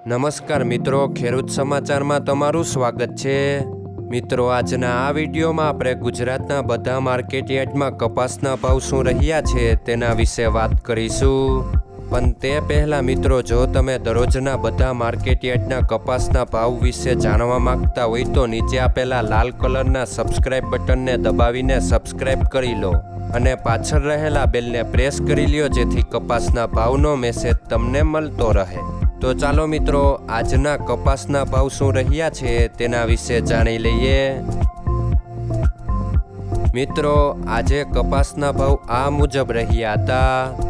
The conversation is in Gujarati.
નમસ્કાર મિત્રો, ખેડૂત સમાચારમાં તમારું સ્વાગત છે। મિત્રો, આજના આ વિડીયોમાં આપણે ગુજરાતના બધા માર્કેટ યાર્ડમાં કપાસના ભાવ શું રહ્યા છે તેના વિશે વાત કરીશું। પણ તે પહેલાં મિત્રો, જો તમે દરરોજના બધા માર્કેટ યાર્ડના કપાસના ભાવ વિશે જાણવા માંગતા હોય તો નીચે આપેલા લાલ કલરના સબસ્ક્રાઇબ બટનને દબાવીને સબસ્ક્રાઇબ કરી લો અને પાછળ રહેલા બેલને પ્રેસ કરી લ્યો, જેથી કપાસના ભાવનો મેસેજ તમને મળતો રહે। તો ચાલો મિત્રો, આજના કપાસના ભાવ શું રહ્યા છે તેના વિશે જાણી લઈએ। મિત્રો, આજે કપાસના ભાવ આ મુજબ રહ્યા હતા।